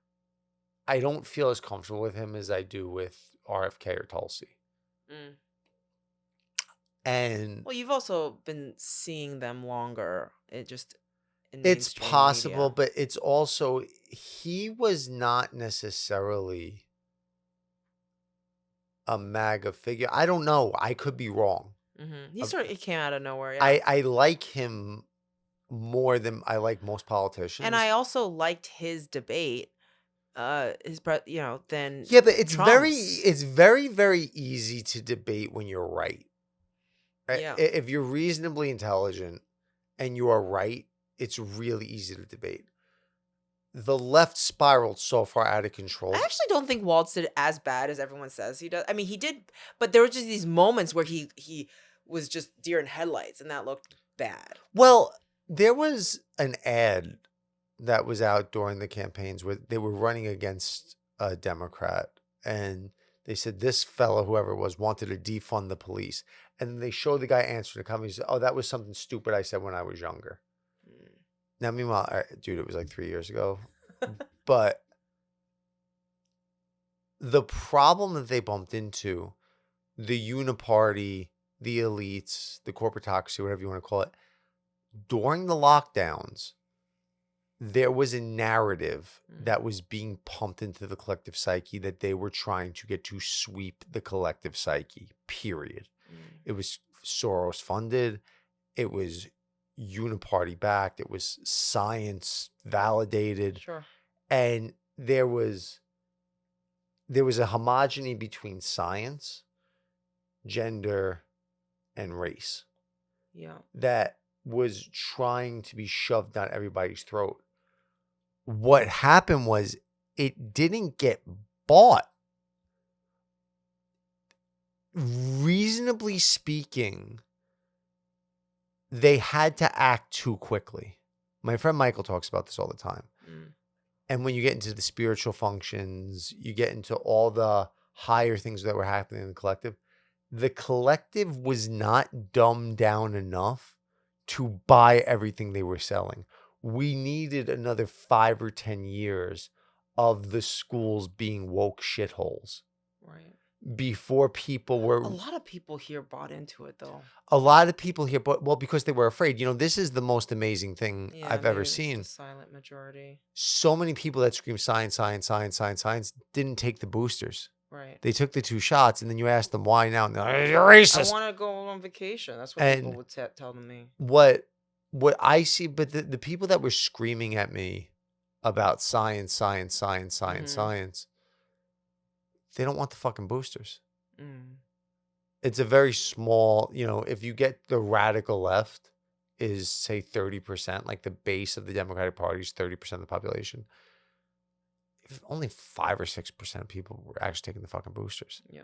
I don't feel as comfortable with him as I do with RFK or Tulsi. Mm. And Well, you've also been seeing them longer. It just in it's mainstream possible, media. but it's also, he was not necessarily a MAGA figure. I don't know. I could be wrong. He sort of he came out of nowhere, yeah. I like him more than I like most And I politicians. also liked his debate, than Yeah, but it's Trump's. very, very easy to debate when you're right. Yeah. If you're reasonably intelligent and you are right, it's really easy to debate. The left spiraled so far out of control. I actually don't think Waltz did as bad as everyone says he does. I mean, he did, but there were just these moments where he was just deer in headlights, and that looked bad. Well, there was an ad that was out during the campaigns where they were running against a Democrat, and they said this fellow, whoever it was, wanted to defund the police. And then they showed the guy answering the comment. He said, "Oh, that was something stupid I said when I was younger." Mm. Now, meanwhile, dude, it was like 3 years ago. But the problem that they bumped into, the uniparty, the elites, the corporatocracy, whatever you want to call it, during the lockdowns, there was a narrative that was being pumped into the collective psyche that they were trying to get to sweep the collective psyche, period. It was Soros funded. It was uniparty backed. It was science validated. Sure. And there was a homogeny between science, gender, and race Yeah. that was trying to be shoved down everybody's throat. What happened was it didn't get bought. Reasonably speaking, they had to act too quickly. My friend Michael talks about this all the time. And when you get into the spiritual functions, you get into all the higher things that were happening in the collective was not dumbed down enough to buy everything they were selling. We needed another 5 or 10 years of the schools being woke shitholes. Right. Before people were... A lot of people here bought into it, though. A lot of people here, well, because they were afraid. This is the most amazing thing I've ever seen. The silent majority. So many people that scream science, science, science, science, science didn't take the boosters. Right. They took the 2 shots, and then you ask them why now, and they're like, "You're racist." I want to go on vacation. That's what people would tell me. What I see, but the people that were screaming at me about science, science, science, science, science, they don't want the fucking boosters. It's a very small, if you get the radical left is, say, 30%, like the base of the Democratic Party is 30% of the population. only 5 or 6% of people were actually taking the fucking boosters. Yeah.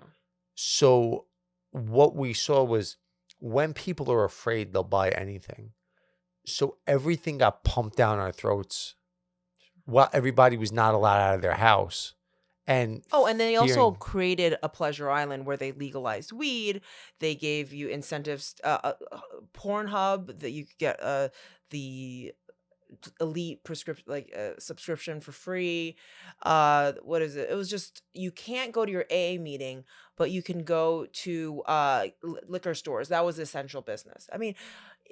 So what we saw was when people are afraid, they'll buy anything. So everything got pumped down our throats while everybody was not allowed out of their house. And Oh, and they also fearing, created a pleasure island where they legalized weed. They gave you incentives, Pornhub, that you could get the elite prescription, like subscription for free. What is it? It was just, you can't go to your AA meeting, but you can go to liquor stores. That was essential business. I mean,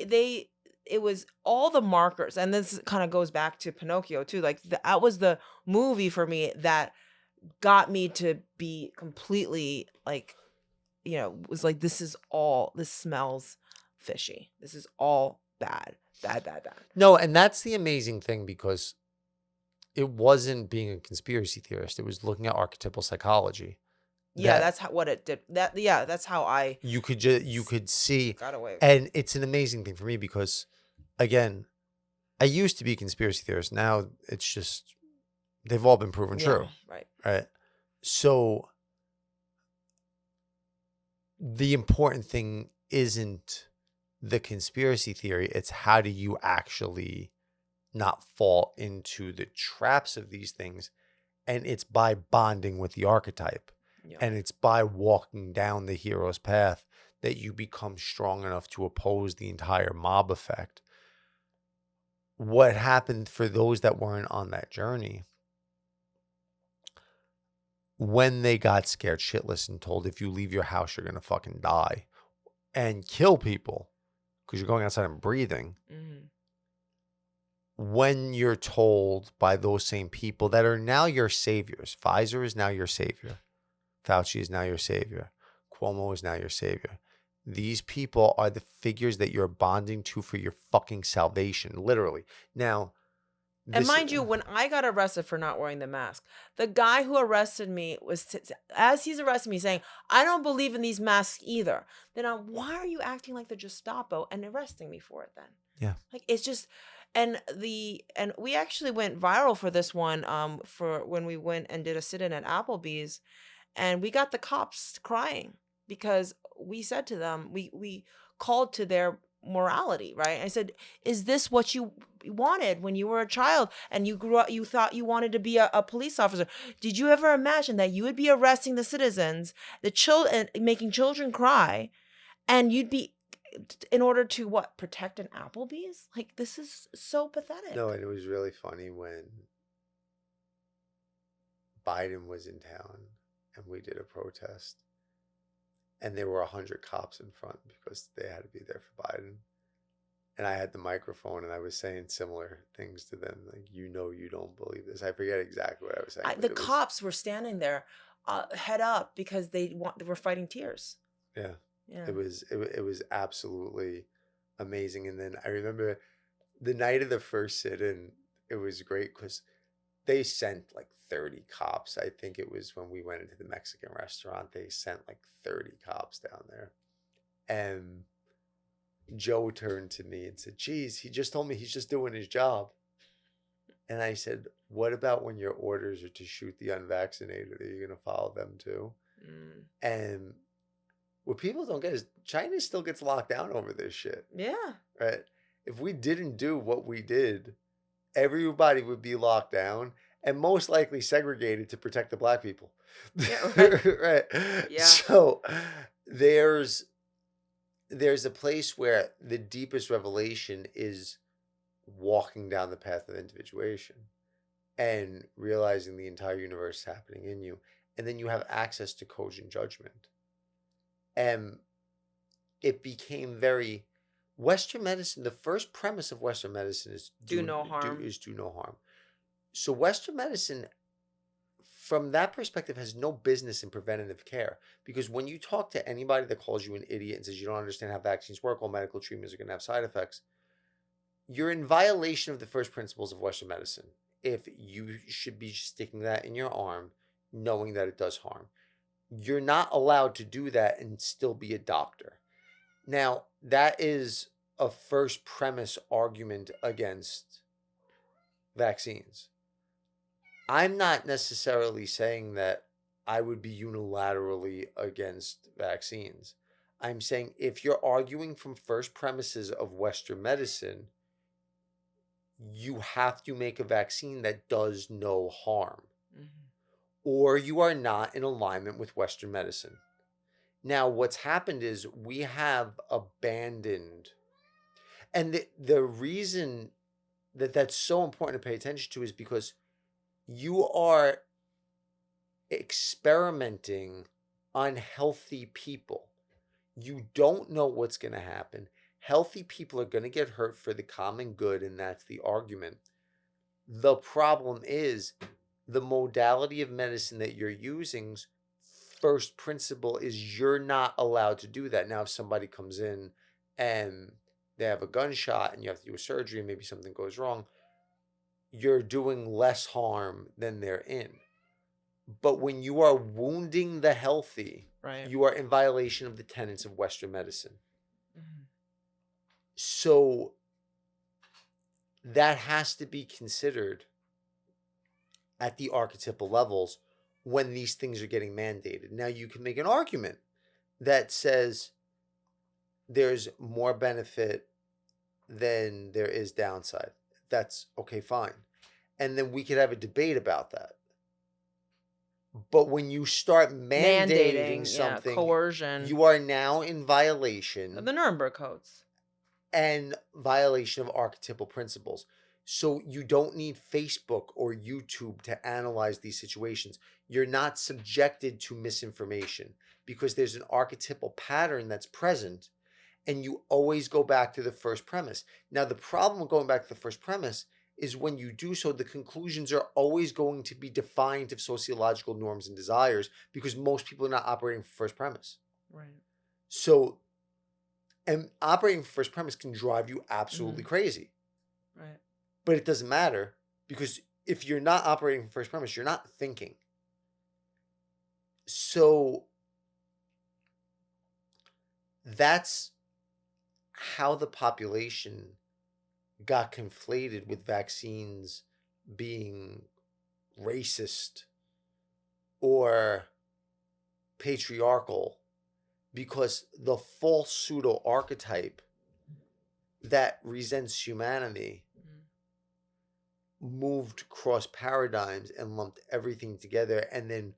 they it was all the markers, and this kind of goes back to Pinocchio too. Like that was the movie for me that got me to be completely like, was like, this smells fishy. This is all bad, bad, bad, bad. no, and that's the amazing thing, because it wasn't being a conspiracy theorist. It was looking at archetypal psychology. Yeah, That that's what it did. Yeah, that's how I you could see, got away with it. and it's an amazing thing for me because, again, I used to be a conspiracy theorist. Now it's just they've all been proven true, Right. right? So the important thing isn't the conspiracy theory; it's how do you actually not fall into the traps of these things, and it's by bonding with the archetype. Yeah. And it's by walking down the hero's path that you become strong enough to oppose the entire mob effect. What happened for those that weren't on that journey, when they got scared shitless and told, if you leave your house, you're going to fucking die and kill people because you're going outside and breathing. Mhm. When you're told by those same people that are now your saviors, Pfizer is now your savior, Fauci is now your savior, Cuomo is now your savior. These people are the figures that you're bonding to for your fucking salvation, literally. Now, And mind you, when I got arrested for not wearing the mask, the guy who arrested me was, as he's arresting me, saying, "I don't believe in these masks either." Then why are you acting like the Gestapo and arresting me for it then? Yeah. Like, it's just, and we actually went viral for this one, for when we went and did a sit-in at Applebee's, and we got the cops crying because we said to them, we called to their morality, right? I said, is this what you wanted when you were a child and you grew up, you thought you wanted to be a police officer? Did you ever imagine that you would be arresting the citizens, the children, making children cry, and you'd be, in order to what, protect an Applebee's? Like, this is so pathetic. No, and it was really funny when Biden was in town and we did a protest, and there were 100 cops in front because they had to be there for Biden. And I had the microphone and I was saying similar things to them, like, you don't believe this. I forget exactly what I was saying. The cops were standing there, head up, because they were fighting tears. Yeah. Yeah. It was absolutely amazing. And then I remember the night of the first sit-in, it was great because they sent like 30 cops. I think it was when we went into the Mexican restaurant, they sent like 30 cops down there. And Joe turned to me and said, "Geez, he just told me he's just doing his job." And I said, "What about when your orders are to shoot the unvaccinated? Are you going to follow them too?" Mm. And what people don't get is China still gets locked down over this shit. Yeah. Right? If we didn't do what we did, everybody would be locked down and most likely segregated to protect the black people. Yeah, right. Right. Yeah. So there's a place where the deepest revelation is walking down the path of individuation and realizing the entire universe is happening in you. And then you have access to cogent judgment. And it became very Western medicine. The first premise of Western medicine is Do no harm. Do no harm. So Western medicine, from that perspective, has no business in preventative care, because when you talk to anybody that calls you an idiot and says you don't understand how vaccines work, all medical treatments are going to have side effects, you're in violation of the first principles of Western medicine. If you should be sticking that in your arm, knowing that it does harm, you're not allowed to do that and still be a doctor. Now, that is a first premise argument against vaccines. I'm not necessarily saying that I would be unilaterally against vaccines. I'm saying if you're arguing from first premises of Western medicine, you have to make a vaccine that does no harm, or you are not in alignment with Western medicine. Now, what's happened is we have abandoned, and the reason that that's so important to pay attention to is because you are experimenting on healthy people. You don't know what's going to happen. Healthy people are going to get hurt for the common good, and that's the argument. The problem is the modality of medicine that you're using's first principle is you're not allowed to do that. Now, if somebody comes in and they have a gunshot and you have to do a surgery and maybe something goes wrong, you're doing less harm than they're in. But when you are wounding the healthy, Right. you are in violation of the tenets of Western medicine. So that has to be considered at the archetypal levels when these things are getting mandated. Now, you can make an argument that says there's more benefit than there is downside. That's okay, fine. And then we could have a debate about that. But when you start mandating something, coercion, you are now in violation the Nuremberg codes and violation of archetypal principles. So you don't need Facebook or YouTube to analyze these situations. You're not subjected to misinformation because there's an archetypal pattern that's present, and you always go back to the first premise. Now, the problem with going back to the first premise is when you do so, the conclusions are always going to be defiant of sociological norms and desires because most people are not operating from first premise. Right. So, and operating from first premise can drive you absolutely crazy. Right. But it doesn't matter because if you're not operating from first premise, you're not thinking. So that's how the population got conflated with vaccines being racist or patriarchal, because the false pseudo archetype that resents humanity moved across paradigms and lumped everything together, and then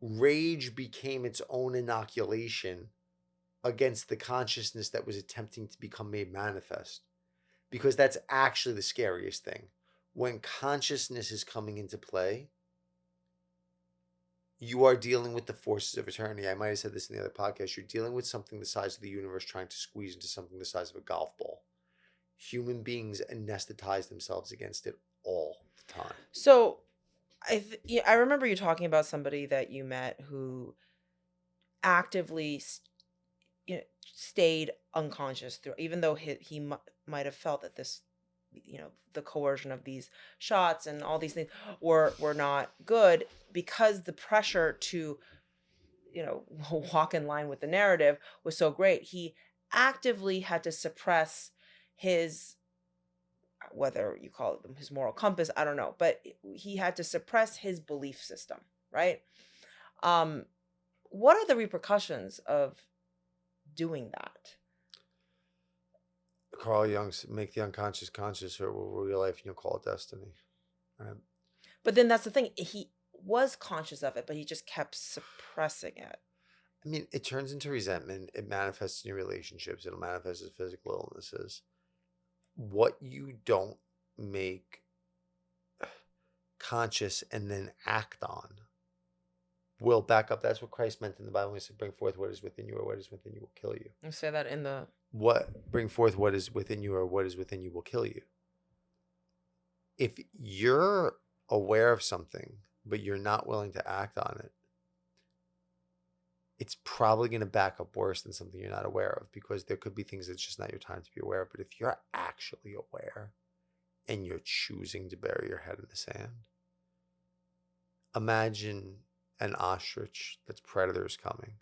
rage became its own inoculation against the consciousness that was attempting to become made manifest. Because that's actually the scariest thing. When consciousness is coming into play, you are dealing with the forces of eternity. I might have said this in the other podcast. You're dealing with something the size of the universe trying to squeeze into something the size of a golf ball. Human beings anesthetize themselves against it all the time. So I remember you talking about somebody that you met who actively stayed unconscious through, even though he might have felt that this, the coercion of these shots and all these things were not good, because the pressure to, walk in line with the narrative was so great. He actively had to suppress his, whether you call it his moral compass, I don't know, but he had to suppress his belief system, right? What are the repercussions of doing that? Carl Jung's make the unconscious conscious, or real life, you'll call it destiny. Right? But then that's the thing. He was conscious of it, but he just kept suppressing it. I mean, it turns into resentment. It manifests in your relationships. It'll manifest as physical illnesses. What you don't make conscious and then act on will back up. That's what Christ meant in the Bible when he said, bring forth what is within you, or what is within you will kill you. You say that in the... Bring forth what is within you, or what is within you will kill you. If you're aware of something, but you're not willing to act on it, it's probably going to back up worse than something you're not aware of, because there could be things that's just not your time to be aware of. But if you're actually aware and you're choosing to bury your head in the sand, imagine an ostrich that's predators coming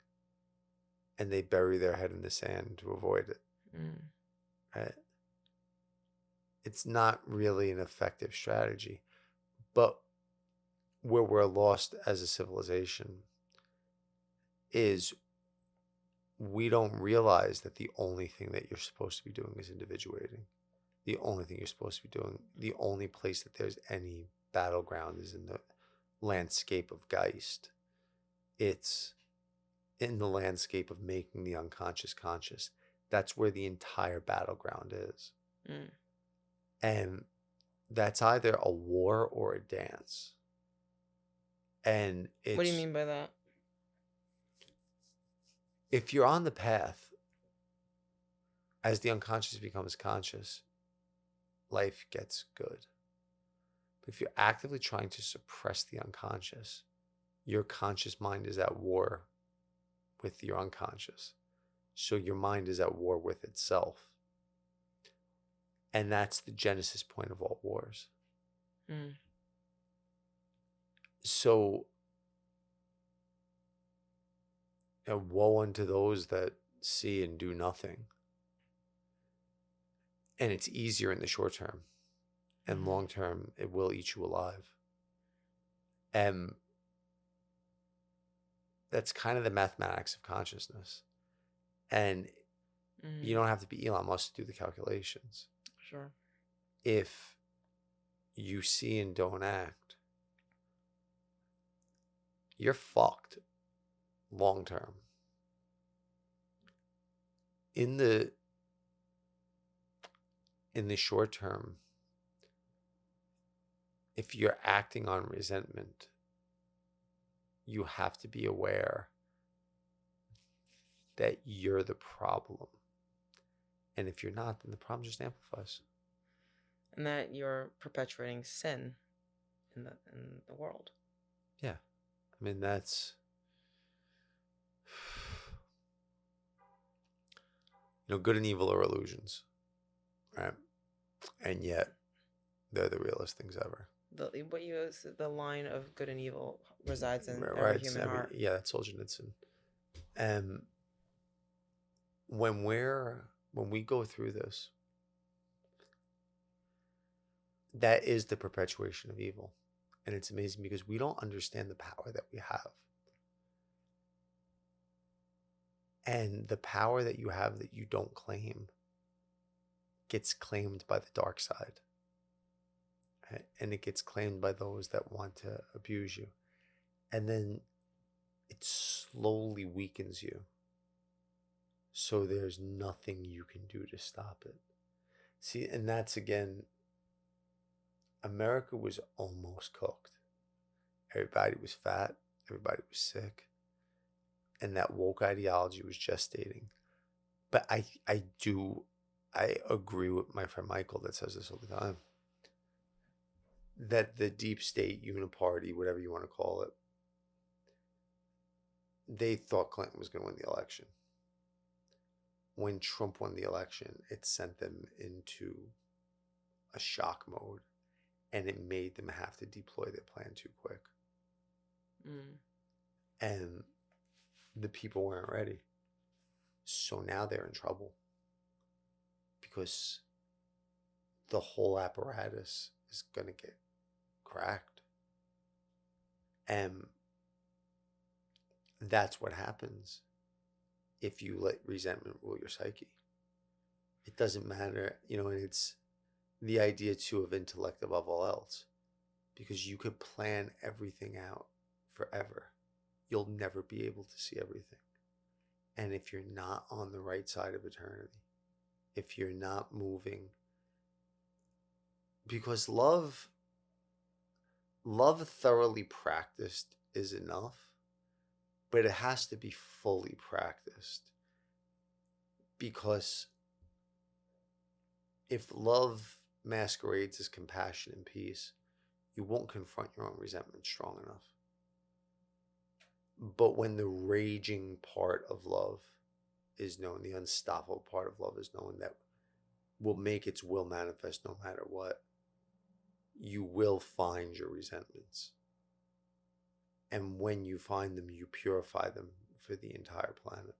and they bury their head in the sand to avoid it. Right? It's not really an effective strategy. But where we're lost as a civilization is we don't realize that the only thing that you're supposed to be doing is individuating. The only thing you're supposed to be doing, the only place that there's any battleground is in the landscape of Geist. It's in the landscape of making the unconscious conscious. That's where the entire battleground is. Mm. And that's either a war or a dance. And What do you it's, mean by that? if you're on the path, as the unconscious becomes conscious, life gets good. But if you're actively trying to suppress the unconscious, your conscious mind is at war with your unconscious. So your mind is at war with itself. And that's the genesis point of all wars. Mm. So, woe unto those that see and do nothing. And it's easier in the short term. And long term, it will eat you alive. And that's kind of the mathematics of consciousness. And you don't have to be Elon Musk to do the calculations. Sure. If you see and don't act, you're fucked long term. In the short term, if you're acting on resentment, you have to be aware that you're the problem. And if you're not, then the problem just amplifies. And that you're perpetuating sin in the world. Yeah. I mean, that's, good and evil are illusions, right? And yet, they're the realest things ever. The line of good and evil resides in Right, every human heart. Yeah, that's Solzhenitsyn. And when we go through this, that is the perpetuation of evil. And it's amazing because we don't understand the power that we have. And the power that you have that you don't claim gets claimed by the dark side. Right? And it gets claimed by those that want to abuse you. And then it slowly weakens you. So there's nothing you can do to stop it. See, and that's again, America was almost cooked. Everybody was fat. Everybody was sick. And that woke ideology was gestating. But I agree with my friend Michael that says this all the time. That the deep state uniparty, whatever you want to call it, they thought Clinton was going to win the election. When Trump won the election, it sent them into a shock mode. And it made them have to deploy their plan too quick. And the people weren't ready. So now they're in trouble. Because the whole apparatus is going to get cracked. And that's what happens if you let resentment rule your psyche. It doesn't matter, and it's the idea too of intellect above all else. Because you could plan everything out forever. You'll never be able to see everything. And if you're not on the right side of eternity, if you're not moving, because love thoroughly practiced is enough, but it has to be fully practiced. Because if love masquerades as compassion and peace, you won't confront your own resentment strong enough. But when the raging part of love is known, the unstoppable part of love is known, that will make its will manifest no matter what, you will find your resentments. And when you find them, you purify them for the entire planet.